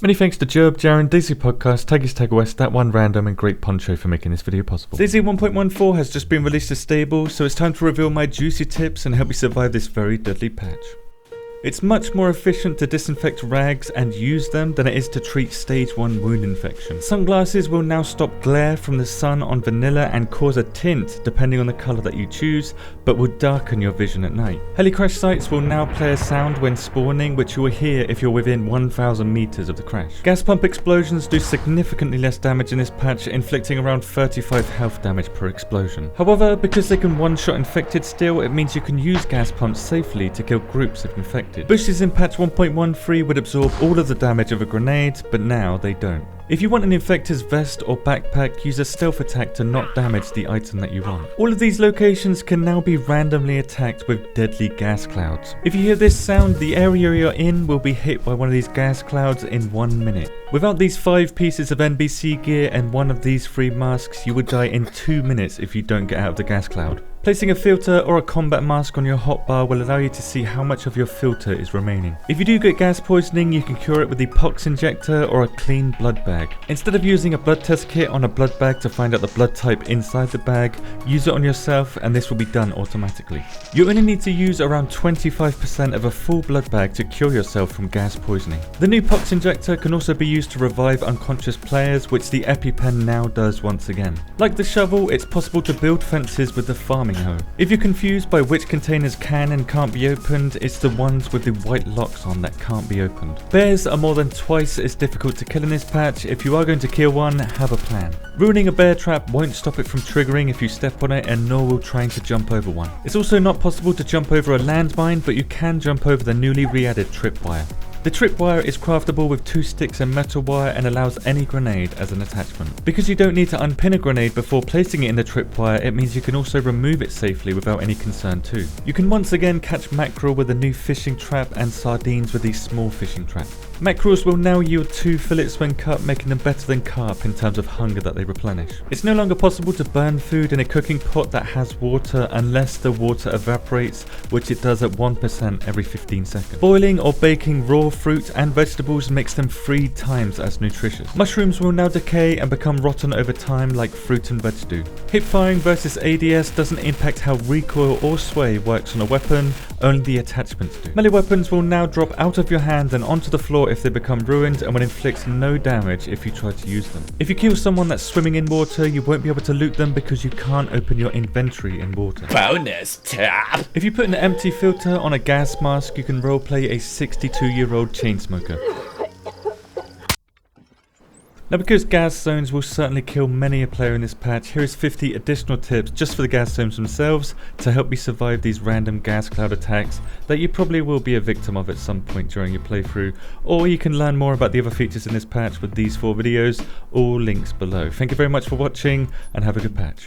Many thanks to Jerb, Jaren, DayZ Podcast, Taggy's Tag West, That One Random, and Great Poncho for making this video possible. DayZ 1.14 has just been released as stable, so it's time to reveal my juicy tips and help you survive this very deadly patch. It's much more efficient to disinfect rags and use them than it is to treat stage 1 wound infection. Sunglasses will now stop glare from the sun on vanilla and cause a tint depending on the colour that you choose, but will darken your vision at night. Heli-crash sites will now play a sound when spawning, which you will hear if you're within 1,000 meters of the crash. Gas pump explosions do significantly less damage in this patch, inflicting around 35 health damage per explosion. However, because they can one-shot infected still, it means you can use gas pumps safely to kill groups of infected. Bushes in patch 1.13 would absorb all of the damage of a grenade, but now they don't. If you want an infector's vest or backpack, use a stealth attack to not damage the item that you want. All of these locations can now be randomly attacked with deadly gas clouds. If you hear this sound, the area you're in will be hit by one of these gas clouds in 1 minute. Without these 5 pieces of NBC gear and one of these 3 masks, you would die in 2 minutes if you don't get out of the gas cloud. Placing a filter or a combat mask on your hotbar will allow you to see how much of your filter is remaining. If you do get gas poisoning, you can cure it with the pox injector or a clean blood bag. Instead of using a blood test kit on a blood bag to find out the blood type inside the bag, use it on yourself and this will be done automatically. You only need to use around 25% of a full blood bag to cure yourself from gas poisoning. The new pox injector can also be used to revive unconscious players, which the EpiPen now does once again. Like the shovel, it's possible to build fences with the farming hoe. If you're confused by which containers can and can't be opened, it's the ones with the white locks on that can't be opened. Bears are more than twice as difficult to kill in this patch. If you are going to kill one, have a plan. Ruining a bear trap won't stop it from triggering if you step on it, and nor will trying to jump over one. It's also not possible to jump over a landmine, but you can jump over the newly re-added tripwire. The tripwire is craftable with 2 sticks and metal wire and allows any grenade as an attachment. Because you don't need to unpin a grenade before placing it in the tripwire, it means you can also remove it safely without any concern too. You can once again catch mackerel with a new fishing trap and sardines with these small fishing traps. Mackerels will now yield 2 fillets when cut, making them better than carp in terms of hunger that they replenish. It's no longer possible to burn food in a cooking pot that has water unless the water evaporates, which it does at 1% every 15 seconds. Boiling or baking raw fruit and vegetables makes them 3 times as nutritious. Mushrooms will now decay and become rotten over time like fruit and veg do. Hip firing versus ADS doesn't impact how recoil or sway works on a weapon, only the attachments do. Melee weapons will now drop out of your hand and onto the floor if they become ruined, and will inflict no damage if you try to use them. If you kill someone that's swimming in water, you won't be able to loot them because you can't open your inventory in water. Bonus tap! If you put an empty filter on a gas mask, you can roleplay a 62-year-old chain smoker. Now, because gas zones will certainly kill many a player in this patch, here is 50 additional tips just for the gas zones themselves to help you survive these random gas cloud attacks that you probably will be a victim of at some point during your playthrough, or you can learn more about the other features in this patch with these 4 videos, all links below. Thank you very much for watching and have a good patch.